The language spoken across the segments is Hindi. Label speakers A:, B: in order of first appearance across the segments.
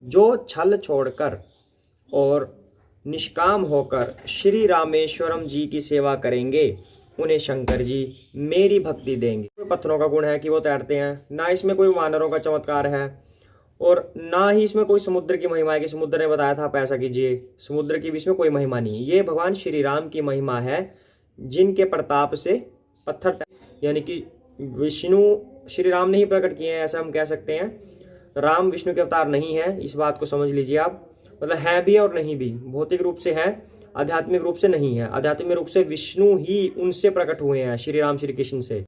A: जो छल छोड़कर और निष्काम होकर श्री रामेश्वरम जी की सेवा करेंगे उन्हें शंकर जी मेरी भक्ति देंगे। कोई पत्थरों का गुण है कि वो तैरते हैं, ना इसमें कोई वानरों का चमत्कार है और ना ही इसमें कोई समुद्र की महिमा है कि समुद्र ने बताया था आप ऐसा कीजिए। समुद्र की भी इसमें कोई महिमा नहीं, ये भगवान श्री राम की महिमा है जिनके प्रताप से पत्थर, यानी कि विष्णु श्री राम ने ही प्रकट किए हैं ऐसा हम कह सकते हैं। राम विष्णु के अवतार नहीं है, इस बात को समझ लीजिए आप। मतलब है भी और नहीं भी, भौतिक रूप से है, आध्यात्मिक रूप से नहीं है। आध्यात्मिक रूप से विष्णु ही उनसे प्रकट हुए हैं, श्री राम श्री कृष्ण से।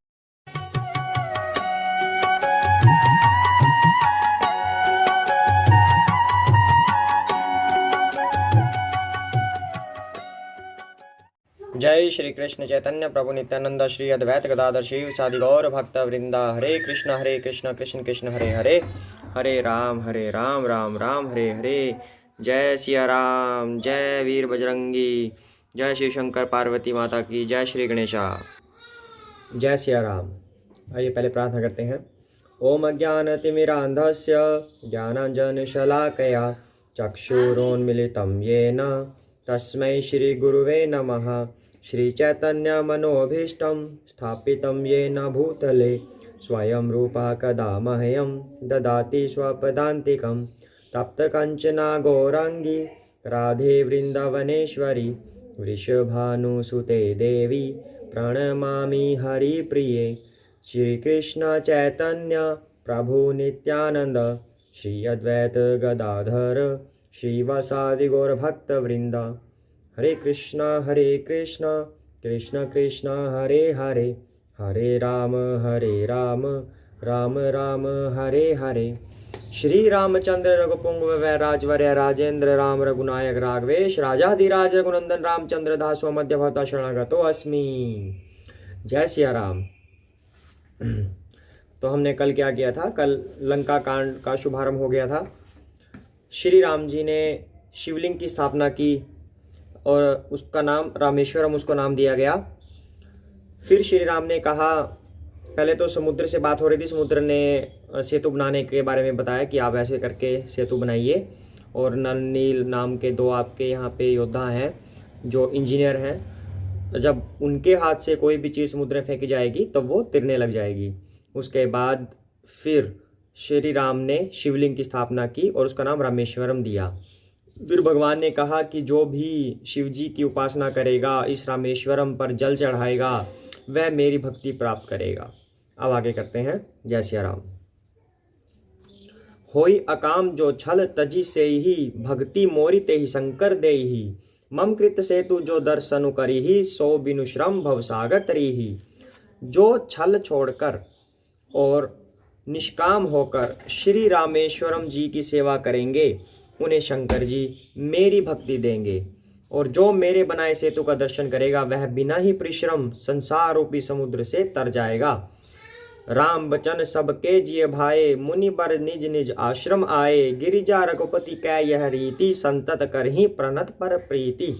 A: जय श्री कृष्ण चैतन्य प्रभु नित्यानंद श्री अद्वैत गदाधर शिव सादि गौर भक्त वृंदा। हरे कृष्ण कृष्ण कृष्ण हरे हरे, हरे राम राम राम हरे हरे। जय सिया राम, जय वीर बजरंगी, जय श्री शंकर पार्वती माता की, जय श्री गणेशा, जय सिया राम। आइए पहले प्रार्थना करते हैं। ओम अज्ञानतिमिरान्धस्य ज्ञानाञ्जनशलाकया चक्षुरोन्मिलितं येन तस्मै श्रीगुरुवे नमः। श्रीचैतन्यमनोभीष्टं स्थापितं येन भूतले स्वयं रूपा कदा मह्यं ददाति स्वपदान्तिकं। तप्तकञ्चना गौराङ्गी राधे वृन्दावनेश्वरी वृषभानुसुते देवी प्रणमामि हरिप्रिये। श्रीकृष्ण चैतन्य प्रभु नित्यानंद श्री अद्वैत गदाधर श्रीवासादि गौर भक्त वृंदा। हरे कृष्णा कृष्ण कृष्ण हरे हरे, हरे राम राम राम हरे हरे। श्री रामचंद्र रघुपुंग वैराजवर्य राजेंद्र राम रघुनायक राघवेश राजाधिराज रघुनंदन रामचंद्र दासो मध्य भवता शरणागतो अस्मि। जय सिया राम। तो हमने कल क्या किया था? कल लंका कांड का शुभारंभ हो गया था। श्री राम जी ने शिवलिंग की स्थापना की और उसका नाम रामेश्वरम उसको नाम दिया गया। फिर श्री राम ने कहा, पहले तो समुद्र से बात हो रही थी, समुद्र ने सेतु बनाने के बारे में बताया कि आप ऐसे करके सेतु बनाइए। और नल नील नाम के दो आपके यहाँ पे योद्धा हैं जो इंजीनियर हैं, जब उनके हाथ से कोई भी चीज़ समुद्र में फेंकी जाएगी तब वो तिरने लग जाएगी। उसके बाद फिर श्री राम ने शिवलिंग की स्थापना की और उसका नाम रामेश्वरम दिया। फिर भगवान ने कहा कि जो भी शिव जी की उपासना करेगा, इस रामेश्वरम पर जल चढ़ाएगा, वह मेरी भक्ति प्राप्त करेगा। अब आगे करते हैं। जय सिया राम। होई अकाम जो छल तजी से ही भक्ति मोरी ते ही शंकर दे ही। मम कृत सेतु जो दर्शनु करी ही सो बिनु श्रम भवसागर तरी ही। जो छल छोड़कर और निष्काम होकर श्री रामेश्वरम जी की सेवा करेंगे उन्हें शंकर जी मेरी भक्ति देंगे। और जो मेरे बनाए सेतु का दर्शन करेगा वह बिना ही परिश्रम संसार रूपी समुद्र से तर जाएगा। राम बचन सबके जिय भाए मुनि बर निज निज आश्रम आए। गिरिजा रघुपति कै यह रीति संतत कर ही प्रणत पर प्रीति।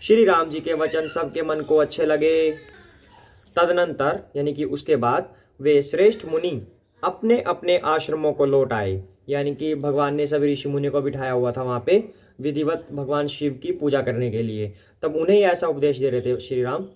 A: श्री राम जी के वचन सबके मन को अच्छे लगे। तदनंतर यानी कि उसके बाद वे श्रेष्ठ मुनि अपने अपने आश्रमों को लौट आए। यानी कि भगवान ने सभी ऋषि मुनि को बिठाया हुआ था वहाँ पे विधिवत भगवान शिव की पूजा करने के लिए, तब उन्हें ऐसा उपदेश दे रहे थे श्री राम।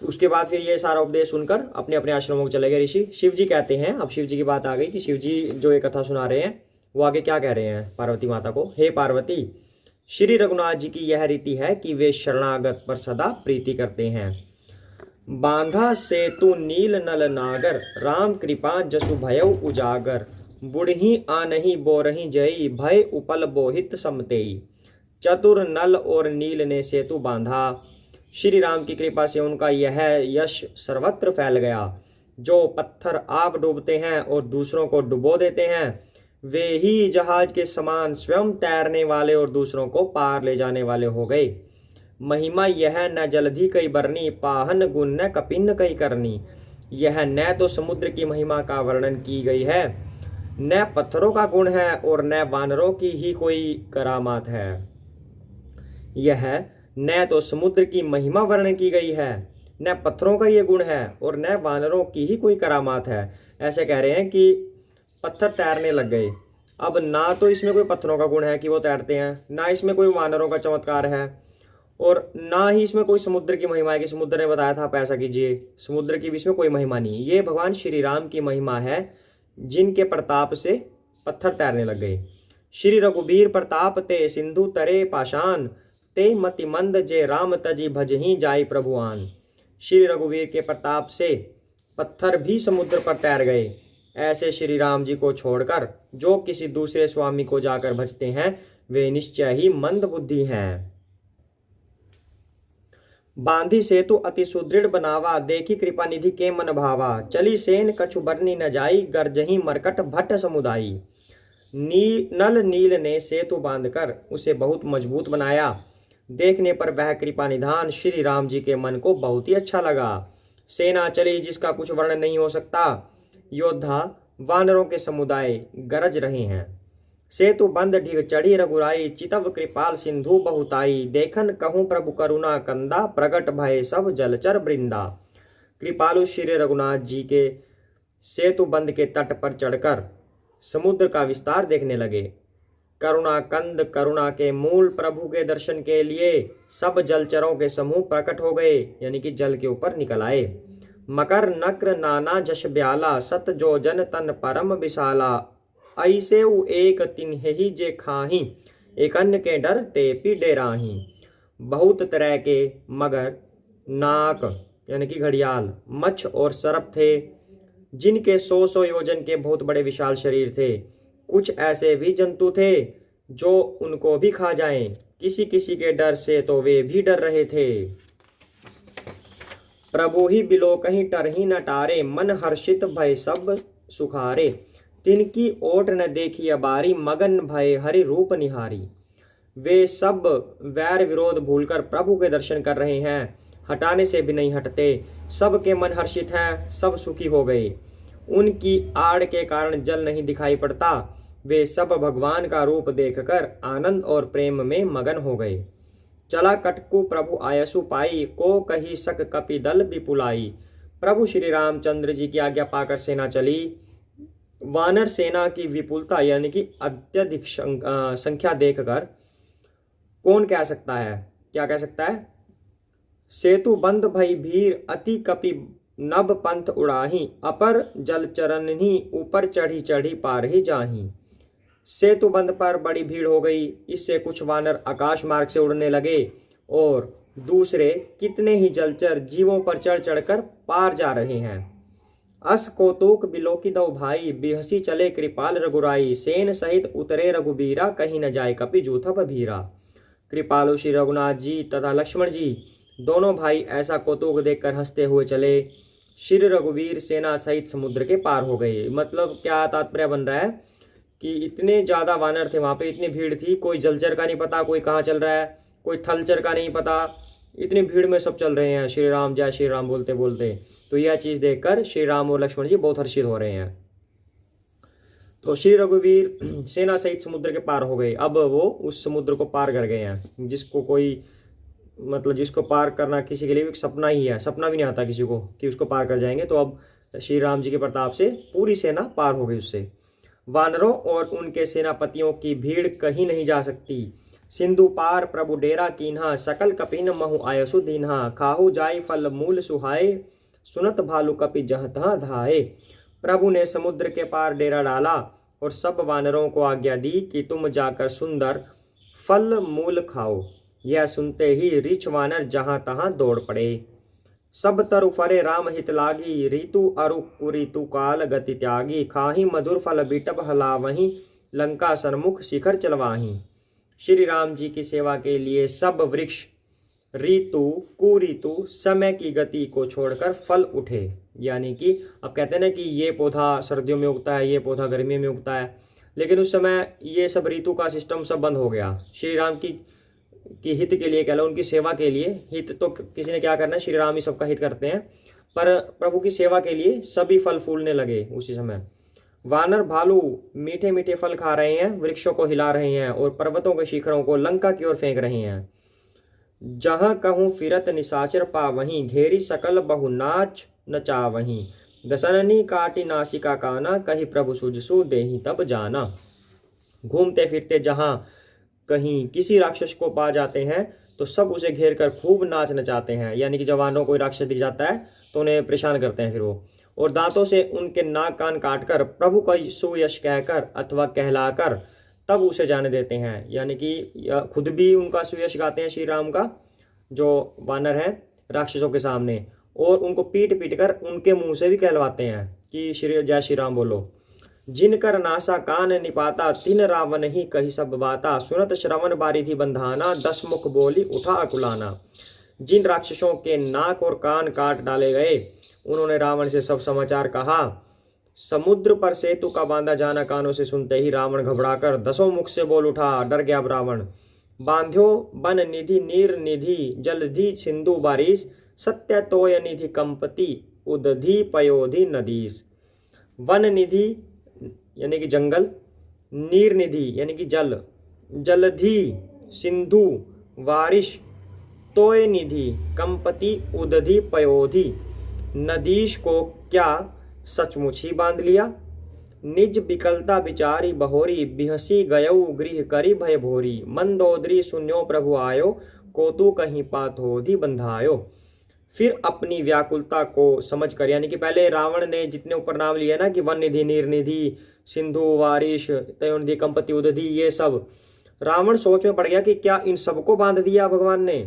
A: उसके बाद फिर ये सारा उपदेश सुनकर अपने अपने आश्रमों को चले गए ऋषि। शिव जी कहते हैं, अब शिव जी की बात आ गई कि शिव जी जो ये कथा सुना रहे हैं वो आगे क्या कह रहे हैं पार्वती माता को। हे पार्वती, श्री रघुनाथ जी की यह रीति है कि वे शरणागत पर सदा प्रीति करते हैं। बांधा सेतु नील नल नागर राम कृपा जसु भयउ उजागर। बुढ़ही आनही बोरही जई भय उपल बोहित समतेई। चतुर नल और नील ने सेतु बांधा। श्री राम की कृपा से उनका यह यश सर्वत्र फैल गया। जो पत्थर आप डूबते हैं और दूसरों को डुबो देते हैं, वे ही जहाज के समान स्वयं तैरने वाले और दूसरों को पार ले जाने वाले हो गए। महिमा यह न जलधि कई बरनी पाहन गुण न कपिन कई करनी। यह न तो समुद्र की महिमा का वर्णन की गई है, न पत्थरों का गुण है और न वानरों की ही कोई करामात है। यह न तो समुद्र की महिमा वर्णन की गई है, न पत्थरों का ये गुण है और न वानरों की ही कोई करामात है। ऐसे कह रहे हैं कि पत्थर तैरने लग गए अब ना तो इसमें कोई पत्थरों का गुण है कि वो तैरते हैं, ना इसमें कोई वानरों का चमत्कार है, और ना ही इसमें कोई समुद्र की महिमा है कि समुद्र ने बताया था आप ऐसा कीजिए। समुद्र की भी इसमें कोई महिमा नहीं। ये भगवान श्री राम की महिमा है, जिनके प्रताप से पत्थर तैरने लग गए। श्री रघुबीर प्रताप ते सिंधु तरे पाषाण, ते मति मंद जे राम तजी भजही जाई प्रभुआन। श्री रघुवीर के प्रताप से पत्थर भी समुद्र पर तैर गए। ऐसे श्री राम जी को छोड़कर जो किसी दूसरे स्वामी को जाकर भजते हैं, वे निश्चय ही मंद बुद्धि हैं। बांधी सेतु अति सुदृढ़ बनावा, देखी कृपा निधि के मन भावा। चली सेन कछु बरनी न जाई, गरजही मरकट भट्ट समुदाई। नल नील ने सेतु बांधकर उसे बहुत मजबूत बनाया। देखने पर वह कृपा निधान श्री राम जी के मन को बहुत ही अच्छा लगा। सेना चली जिसका कुछ वर्णन नहीं हो सकता। योद्धा वानरों के समुदाय गरज रहे हैं। सेतु बंद ढिग चढ़ी रघुराई, चितव कृपाल सिंधु बहुताई। देखन कहूँ प्रभु करुणा कंदा, प्रगट भय सब जलचर वृंदा। कृपालु श्री रघुनाथ जी के सेतु बंद के तट पर चढ़कर समुद्र का विस्तार देखने लगे। करुणा कंद करुणा के मूल प्रभु के दर्शन के लिए सब जलचरों के समूह प्रकट हो गए, यानी कि जल के ऊपर निकल आए। मकर नक्र नाना जश ब्याला, सत जो जन तन परम विशाला। ऐसे एक तिन्हि जे खाही, एक अन्य के डर ते पी डेराही। बहुत तरह के मगर, नाक यानी कि घड़ियाल, मच्छ और सर्प थे, जिनके 100 योजन के बहुत बड़े विशाल शरीर थे। कुछ ऐसे भी जंतु थे जो उनको भी खा जाएं। किसी किसी के डर से तो वे भी डर रहे थे। प्रभु ही बिलो कहीं टरही न टारे, मन हर्षित भय सब सुखारे। तिनकी ओट न देखी अबारी, मगन भय हरि रूप निहारी। वे सब वैर विरोध भूलकर प्रभु के दर्शन कर रहे हैं, हटाने से भी नहीं हटते। सबके मन हर्षित हैं, सब सुखी हो गए। उनकी आड़ के कारण जल नहीं दिखाई पड़ता। वे सब भगवान का रूप देखकर आनंद और प्रेम में मगन हो गए। चला कटकु प्रभु आयसु पाई, को कही सक कपि दल विपुलाई। प्रभु श्री रामचंद्र जी की आज्ञा पाकर सेना चली। वानर सेना की विपुलता यानी कि अत्यधिक संख्या देखकर कौन कह सकता है, क्या कह सकता है? सेतु बंद भई भीर, अति कपि नभ पंथ उड़ाही। अपर जल चरणही, ऊपर चढ़ी चढ़ी पार ही जाही। सेतु बंद पर बड़ी भीड़ हो गई। इससे कुछ वानर आकाश मार्ग से उड़ने लगे और दूसरे कितने ही जलचर जीवों पर चढ़ चढ़कर पार जा रहे हैं। अस कौतुक बिलोकी दो भाई, बिहसी चले कृपाल रघुराई। सेन सहित उतरे रघुबीरा, कहीं न जाए कपि जूथप भीरा। कृपालु श्री रघुनाथ जी तथा लक्ष्मण जी दोनों भाई ऐसा कौतुक देखकर हंसते हुए चले। श्री रघुवीर सेना सहित समुद्र के पार हो गए। मतलब क्या तात्पर्य बन रहा है कि इतने ज्यादा वानर थे वहां पे, इतनी भीड़ थी, कोई जलचर का नहीं पता कोई कहाँ चल रहा है, कोई थलचर का नहीं पता, इतनी भीड़ में सब चल रहे हैं श्री राम जय श्री राम बोलते बोलते। तो यह चीज देखकर श्री राम और लक्ष्मण जी बहुत हर्षित हो रहे हैं। तो श्री रघुवीर सेना सहित समुद्र के पार हो गए। अब वो उस समुद्र को पार कर गए हैं, जिसको कोई मतलब जिसको पार करना किसी के लिए एक सपना ही है, सपना भी नहीं आता किसी को कि उसको पार कर जाएंगे। तो अब श्री राम जी के प्रताप से पूरी सेना पार हो गई उससे। वानरों और उनके सेनापतियों की भीड़ कहीं नहीं जा सकती। सिंधु पार प्रभु डेरा कीन्हा, सकल कपिन महु आयसु दीन्हा। खाहु जाय फल मूल सुहाए, सुनत भालु कपि जहाँ तहाँ धाये। प्रभु ने समुद्र के पार डेरा डाला और सब वानरों को आज्ञा दी कि तुम जाकर सुंदर फल मूल खाओ। यह सुनते ही रिछ वानर जहां तहां दौड़ पड़े। सब तरु फरे राम हित लागी, ऋतु अरु कुऋतु काल गति त्यागी। खाही मधुर फल बिटब हलावहीं, लंका सन्मुख शिखर चलवाहीं। श्री राम जी की सेवा के लिए सब वृक्ष ऋतु कुऋतु समय की गति को छोड़कर फल उठे। यानी कि अब कहते हैं ना कि ये पौधा सर्दियों में उगता है, ये पौधा गर्मियों में उगता है, लेकिन उस समय ये सब ऋतु का सिस्टम सब बंद हो गया। श्री राम की हित के लिए कह लो, उनकी सेवा के लिए। हित तो किसी ने क्या करना है, श्री राम ही सबका हित करते हैं, पर प्रभु की सेवा के लिए सभी फल फूलने लगे उसी समय। वानर भालू मीठे मीठे फल खा रहे हैं, वृक्षों को हिला रहे हैं और पर्वतों के शिखरों को लंका की ओर फेंक रहे हैं। जहां कहूं फिरत निशाचर पावहीं, घेरी सकल बहु नाच नचावहीं। दशननी काटी नासिका काना, कही प्रभु सुजसु देहि तब जाना। घूमते फिरते जहाँ कहीं किसी राक्षस को पा जाते हैं तो सब उसे घेर कर खूब नाच नचाते हैं, यानी कि जवानों कोई राक्षस दिख जाता है तो उन्हें परेशान करते हैं फिर वो, और दांतों से उनके नाक कान काटकर प्रभु का सुयश कहकर अथवा कहलाकर तब उसे जाने देते हैं, यानी कि खुद भी उनका सुयश गाते हैं श्री राम का जो वानर हैं राक्षसों के सामने, और उनको पीट पीट कर उनके मुंह से भी कहलवाते हैं कि श्री जय श्री राम बोलो। जिनकर नासा कान निपाता तिन रावण ही कही सब बाता, सुनत श्रवण बारिधि बंधाना 10 मुख बोली उठा अकुलाना। जिन राक्षसों के नाक और कान काट डाले गए उन्होंने रावण से सब समाचार कहा। समुद्र पर सेतु का बांधा जाना कानों से सुनते ही रावण घबराकर 10 मुख से बोल उठा, डर गया अब रावण। बांध्यो बन निधि नीर निधि जलधि सिंधु बारिश, सत्य तोय निधि कंपति उदधि पयोधि नदीस। वन निधि यानी कि जंगल, नीर निधि यानी कि जल, जलधि सिंधु वारिश, तोय निधि कंपति उदधि पयोधि नदीश को क्या सचमुच ही बांध लिया। निज विकलता विचारी बहोरी, बिहसी गयऊ गृह करी भय भोरी। मंदोदरी सुन्यो प्रभु आयो, कोतु कहीं पाथोधि बंधायो। फिर अपनी व्याकुलता को समझकर, यानी कि पहले रावण ने जितने ऊपर नाम लिया ना कि वन निधि नीर निधि सिंधु वारिश तयोनिधि कंपति उदधि, ये सब रावण सोच में पड़ गया कि क्या इन सबको बांध दिया भगवान ने,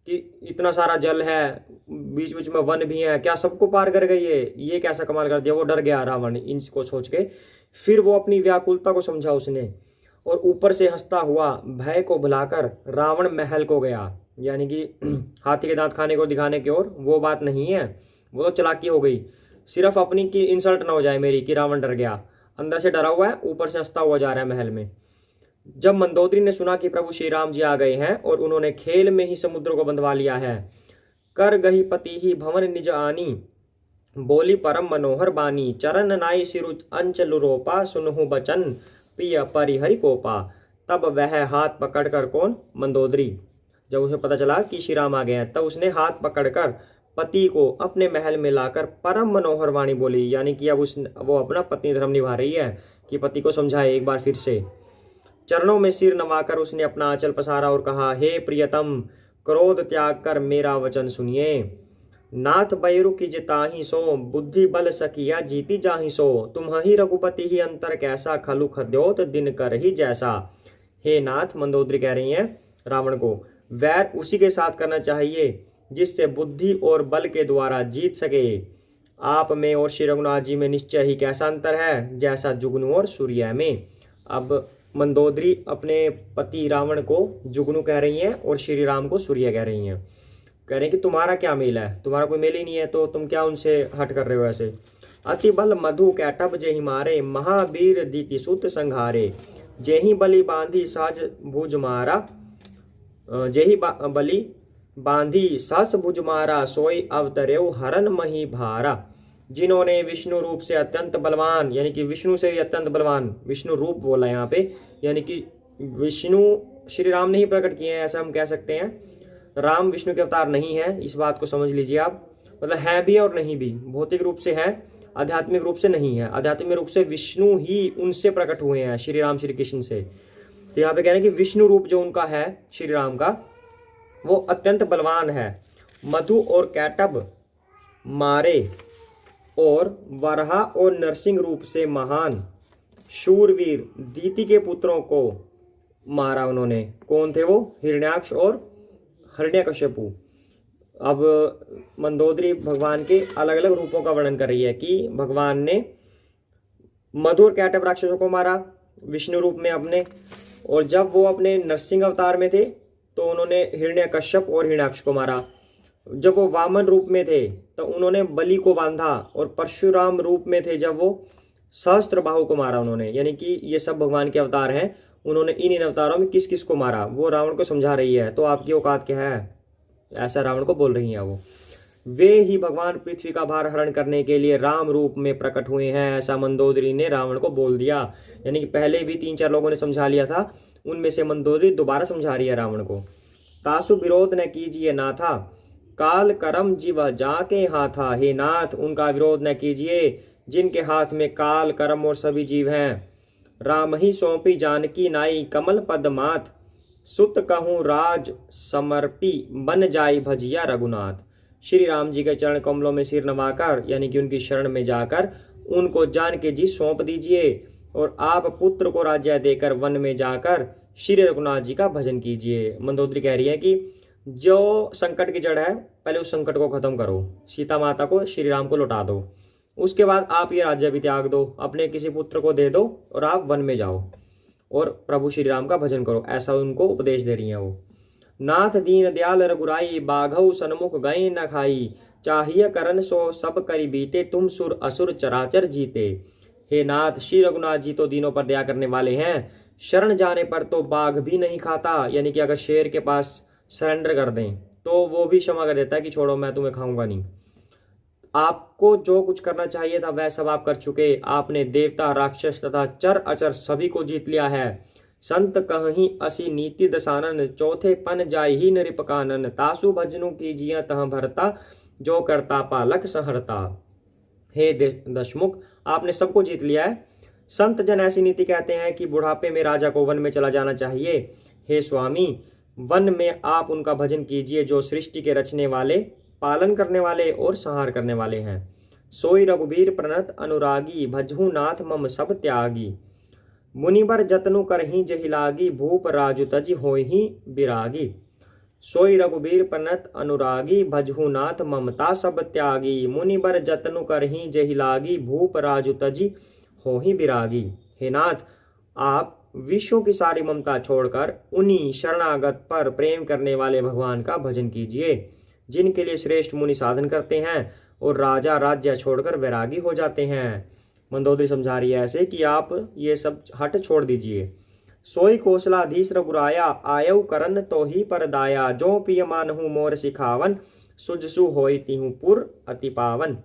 A: कि इतना सारा जल है, बीच बीच में वन भी है, क्या सबको पार कर गई है, ये कैसा कमाल कर दिया। वो डर गया रावण इनको सोच के। फिर वो अपनी व्याकुलता को समझा उसने, और ऊपर से हंसता हुआ भय को भुलाकर रावण महल को गया, यानी कि हाथी के दांत खाने को दिखाने की ओर। वो बात नहीं है, वो तो चालाकी हो गई, सिर्फ अपनी की इंसल्ट ना हो जाए मेरी कि रावण डर गया। अंदर से डरा हुआ है, ऊपर से हंसता हुआ जा रहा है महल में। जब मंदोदरी ने सुना कि प्रभु श्री राम जी आ गए हैं और उन्होंने खेल में ही समुद्र को बंधवा लिया है, कर गही पति ही भवन निज आनी, बोली परम मनोहर बानी। चरण नाई सिरु अंचल रोपा, सुनहु बचन प्रिय परिहरि कोपा। तब वह हाथ पकड़कर, कौन, मंदोदरी, जब उसे पता चला कि श्री राम आ गए हैं तब उसने हाथ पकड़कर पति को अपने महल में लाकर परम मनोहर वाणी बोली, यानी कि अब वो अपना पत्नी धर्म निभा रही है कि पति को समझाए एक बार फिर से। चरणों में सिर नवाकर उसने अपना आंचल पसारा और कहा, हे प्रियतम, क्रोध त्याग कर मेरा वचन सुनिए। नाथ बैरु की जिताही सो, बुद्धि बल सकिया जीती जाही सो। तुम ही रघुपति ही अंतर कैसा, खलु खद्योत दिन कर ही जैसा। हे नाथ, मंदोदरी कह रही हैं रावण को, वैर उसी के साथ करना चाहिए जिससे बुद्धि और बल के द्वारा जीत सके। आप में और श्री रघुनाथ जी में निश्चय ही कैसा अंतर है, जैसा जुगनू और सूर्य में। अब मंदोदरी अपने पति रावण को जुगनू कह रही हैं और श्री राम को सूर्य कह रही हैं। कह रहे हैं कि तुम्हारा क्या मेल है, तुम्हारा कोई मेल ही नहीं है, तो तुम क्या उनसे हट कर रहे हो ऐसे। अति बल मधु कैटब जेहि मारे, महावीर दीति सुत संघारे। जेहि बलि बांधी साज भुज मारा, जेहि बलि बांधी सास भुज मारा। सोई अवतरेउ हरन मही भारा। जिन्होंने विष्णु रूप से अत्यंत बलवान, यानी कि विष्णु से भी अत्यंत बलवान, विष्णु रूप बोला यहाँ पे, यानी कि विष्णु श्री राम ने ही प्रकट किए हैं, ऐसा हम कह सकते हैं। राम विष्णु के अवतार नहीं है, इस बात को समझ लीजिए आप, मतलब है भी और नहीं भी। भौतिक रूप से है, आध्यात्मिक रूप से नहीं है। आध्यात्मिक रूप से विष्णु ही उनसे प्रकट हुए हैं, श्री राम श्री कृष्ण से। तो यहाँ पे कह रहे हैं कि विष्णु रूप जो उनका है श्री राम का, वो अत्यंत बलवान है। मधु और कैटब मारे, और वरहा और नरसिंह रूप से महान शूरवीर दीति के पुत्रों को मारा उन्होंने। कौन थे वो? हिरण्याक्ष और हिरण्यकश्यपु। अब मंदोदरी भगवान के अलग अलग रूपों का वर्णन कर रही है कि भगवान ने मधु और कैटब राक्षसों को मारा विष्णु रूप में अपने, और जब वो अपने नरसिंह अवतार में थे तो उन्होंने हिरण्यकश्यप और हिरण्याक्ष को मारा। जब वो वामन रूप में थे तो उन्होंने बलि को बांधा, और परशुराम रूप में थे जब वो सहस्त्र बाहु को मारा उन्होंने। यानी कि ये सब भगवान के अवतार हैं, उन्होंने इन अवतारों में किस किस को मारा वो रावण को समझा रही है। तो आपकी औकात क्या है, ऐसा रावण को बोल रही है वो। वे ही भगवान पृथ्वी का भार हरण करने के लिए राम रूप में प्रकट हुए हैं, ऐसा मंदोदरी ने रावण को बोल दिया। यानी कि पहले भी 3-4 लोगों ने समझा लिया था, उनमें से मंदोदरी दोबारा समझा रही है रावण को। तासु विरोध न कीजिए नाथा, काल करम जीव जाके हाथा। हे नाथ, उनका विरोध न कीजिए जिनके हाथ में काल कर्म और सभी जीव हैं। राम ही सौंपी जानकी नाई, कमल पद मात सुत कहूँ राज समर्पी, बन जाई भजिया रघुनाथ। श्री राम जी के चरण कमलों में सिर नवाकर यानी कि उनकी शरण में जाकर उनको जानकी जी सौंप दीजिए और आप पुत्र को राज्य देकर वन में जाकर श्री रघुनाथ जी का भजन कीजिए। मंदोदरी कह रही है कि जो संकट की जड़ है पहले उस संकट को खत्म करो, सीता माता को श्री राम को लौटा दो, उसके बाद आप ये राज्य भी त्याग दो, अपने किसी पुत्र को दे दो और आप वन में जाओ और प्रभु श्री राम का भजन करो। ऐसा उनको उपदेश दे रही है वो। नाथ दीन दयाल रघुराई, बाघऊ सन्मुख गए न खाई, चाहिए करन सो सब करी बीते, तुम सुर असुर चराचर जीते। हे नाथ, श्री रघुनाथ जी तो दीनों पर दया करने वाले हैं, शरण जाने पर तो बाघ भी नहीं खाता, यानी कि अगर शेर के पास सरेंडर कर दें तो वो भी क्षमा कर देता है कि छोड़ो मैं तुम्हें खाऊंगा नहीं। आपको जो कुछ करना चाहिए था वह सब आप कर चुके, आपने देवता राक्षस तथा चर अचर सभी को जीत लिया है। संत कहीं असी नीति दसानन, चौथे पन जाय ही नृपकानन, तासु भजनु कीजिए तह भरता, जो करता पालक सहरता। हे दशमुख, आपने सबको जीत लिया है। संत जन ऐसी नीति कहते हैं कि बुढ़ापे में राजा को वन में चला जाना चाहिए। हे स्वामी, वन में आप उनका भजन कीजिए जो सृष्टि के रचने वाले, पालन करने वाले और संहार करने वाले हैं। सोई रघुबीर प्रणत अनुरागी, भजहु नाथ मम सब त्यागी, मुनिबर जतनु करही जहि लागी, भूप राजु तज होहि बिरागी। सोई रघुबीर प्रणत अनुरागी, भजहु नाथ ममता सब त्यागी, मुनिबर जतनु करही जहि लागी, भूप राजु तज होहि बिरागी। हे नाथ, आप विश्व की सारी ममता छोड़कर उन्हीं शरणागत पर प्रेम करने वाले भगवान का भजन कीजिए, जिनके लिए श्रेष्ठ मुनि साधन करते हैं और राजा राज्य छोड़कर वैरागी हो जाते हैं। मंदोदरी समझा रही है ऐसे कि आप ये सब हट छोड़ दीजिए। सोई कौशलाधीश रघुराया, आयउ करन तो ही पर दाया, जो पिय मानहु मोर सिखावन, सुजसु होई तिहु पुर अति पावन।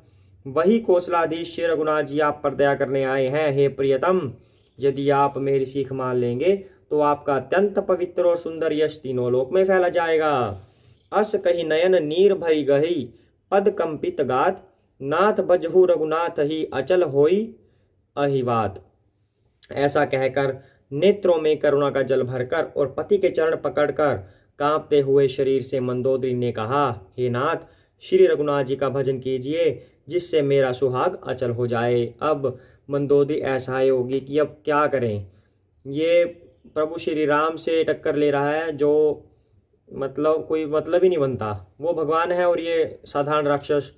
A: वही कौशलाधीश श्री रघुनाथ जी आप पर दया करने आए हैं। हे प्रियतम, यदि आप मेरी सीख मान लेंगे तो आपका अत्यंत पवित्र और सुंदर यश तीनों लोक में फैला जाएगा। अस कही नयन नीर भरी गही, पद कंपित गात, नाथ बजहु रघुनाथ ही अचल होई अहिवात। ऐसा कहकर नेत्रों में करुणा का जल भरकर और पति के चरण पकड़कर कांपते हुए शरीर से मंदोदरी ने कहा, हे नाथ, श्री रघुनाथ जी का भजन कीजिए जिससे मेरा सुहाग अचल हो जाए। अब मंदोदरी असहाय होगी कि अब क्या करें। ये प्रभु श्री राम से टक्कर ले रहा है जो मतलब कोई मतलब ही नहीं बनता। वो भगवान है और ये साधारण राक्षस।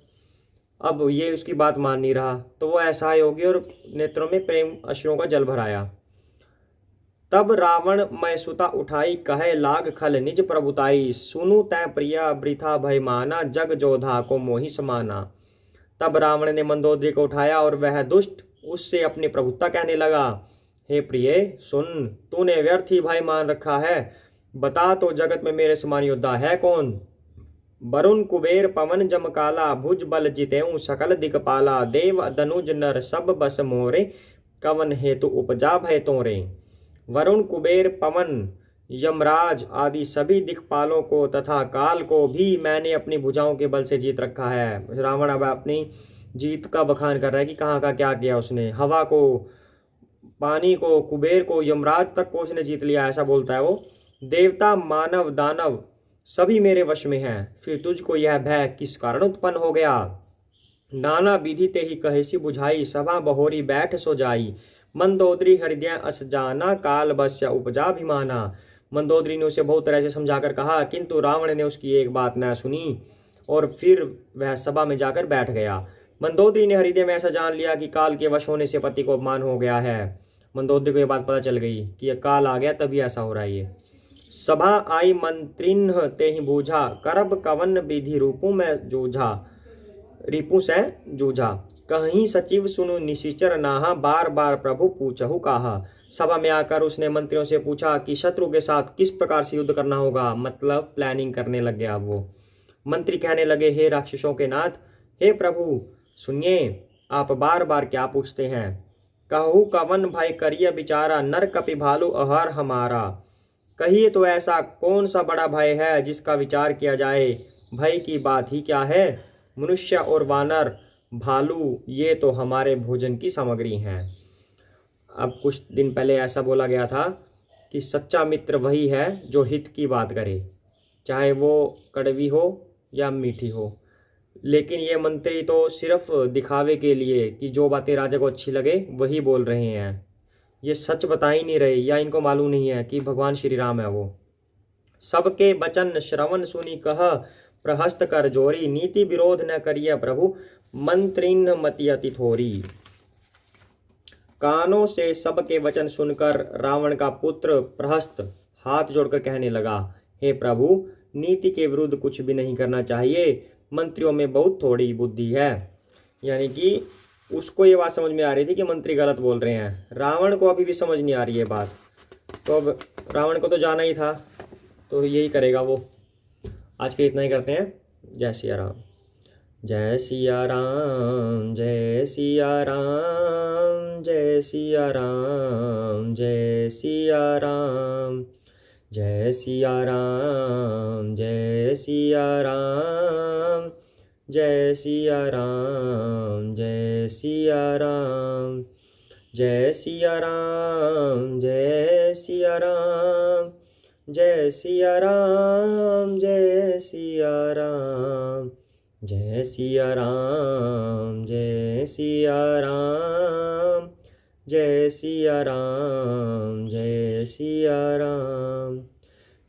A: अब ये उसकी बात मान नहीं रहा तो वो असहाय होगी और नेत्रों में प्रेम अश्रुओं का जल भराया। तब रावण मैं सुता उठाई, कहे लाग खल निज प्रभुताई, सुनु तै प्रिया वृथा भय माना, जग जोधा को मोहि समाना। तब रावण ने मंदोदरी को उठाया और वह दुष्ट उससे अपनी प्रभुता कहने लगा, हे प्रिय सुन, तूने व्यर्थ ही भय मान रखा है, बता तो जगत में मेरे समान योद्धा है कौन। वरुण कुबेर पवन जमकाला, भुज बल जितेऊ सकल दिक्पाला, देव दनुज नर सब बस मोरे, कवन हेतु उपजा भय तोरे। वरुण कुबेर पवन यमराज आदि सभी दिक्पालों को तथा काल को भी मैंने अपनी भुजाओं के बल से जीत रखा है। रावण अब अपनी जीत का बखान कर रहा है कि कहाँ का क्या किया उसने। हवा को, पानी को, कुबेर को, यमराज तक को उसने जीत लिया, ऐसा बोलता है वो। देवता मानव दानव सभी मेरे वश में हैं, फिर तुझको यह भय किस कारण उत्पन्न हो गया। नाना विधि ते ही कहेसी बुझाई, सभा बहोरी बैठ सो जाई, मंदोदरी हृदय अस जाना, काल बस्य उपजाभिमाना। मंदोदरी ने उसे बहुत तरह से समझाकर कहा, किंतु रावण ने उसकी एक बात न सुनी और फिर वह सभा में जाकर बैठ गया। मंदोदरी ने हृदय में ऐसा जान लिया कि काल के वश होने से पति को अपमान हो गया है। मंदोदरी को यह बात पता चल गई कि यह काल आ गया तभी ऐसा हो रहा है। ये सभा आई मंत्रिन ते ही बूझा, करब कवन विधि रूपों में जूझा, रिपु से जूझा। कहीं सचिव सुनु निशिचर नाहा, बार बार प्रभु पूछहु कहा। सभा में आकर उसने मंत्रियों से पूछा कि शत्रु के साथ किस प्रकार से युद्ध करना होगा, मतलब प्लानिंग करने लग गया वो। मंत्री कहने लगे, हे राक्षसों के नाथ, हे प्रभु सुनिए, आप बार बार क्या पूछते हैं। कहू कवन भाई करिय बिचारा, नर कपि भालू आहार हमारा। कहिए तो ऐसा कौन सा बड़ा भय है जिसका विचार किया जाए। भय की बात ही क्या है, मनुष्य और वानर भालू ये तो हमारे भोजन की सामग्री हैं। अब कुछ दिन पहले ऐसा बोला गया था कि सच्चा मित्र वही है जो हित की बात करे, चाहे वो कड़वी हो या मीठी हो। लेकिन ये मंत्री तो सिर्फ दिखावे के लिए कि जो बातें राजा को अच्छी लगे वही बोल रहे हैं, ये सच बता ही नहीं रहे, या इनको मालूम नहीं है कि भगवान श्री राम है वो। सबके वचन श्रवण सुनी कह प्रहस्त कर जोरी, नीति विरोध न करिए प्रभु मंत्रिन मति अति थोरी। कानों से सबके वचन सुनकर रावण का पुत्र प्रहस्त हाथ जोड़कर कहने लगा, हे प्रभु नीति के विरुद्ध कुछ भी नहीं करना चाहिए, मंत्रियों में बहुत थोड़ी बुद्धि है। यानी कि उसको ये बात समझ में आ रही थी कि मंत्री गलत बोल रहे हैं, रावण को अभी भी समझ नहीं आ रही है बात। तो अब रावण को तो जाना ही था, तो यही करेगा वो। आज के इतना ही करते हैं। जय सिया राम, जय सिया राम, जय सिया राम, जय सिया राम, जय सिया राम, जय सिया राम, जय सिया राम, जय सिया राम, जय सिया राम, जय सिया राम, जय सिया राम, जय सिया राम, जय सिया राम, जय सिया राम, जय सिया राम, जय सिया राम, जय सिया राम।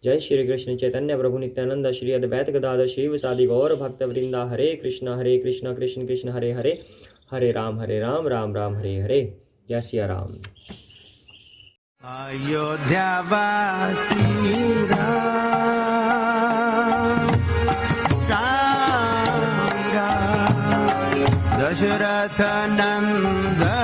A: जय श्री कृष्ण चैतन्य प्रभु नित्यानंद श्री अद्वैत गदाधर शिव सादि गौर भक्त वृंदा। हरे कृष्ण कृष्ण कृष्ण हरे हरे, हरे राम राम राम हरे हरे। जय सिया राम।
B: अयोध्या वासी राम, राम राम, दशरथ नंदन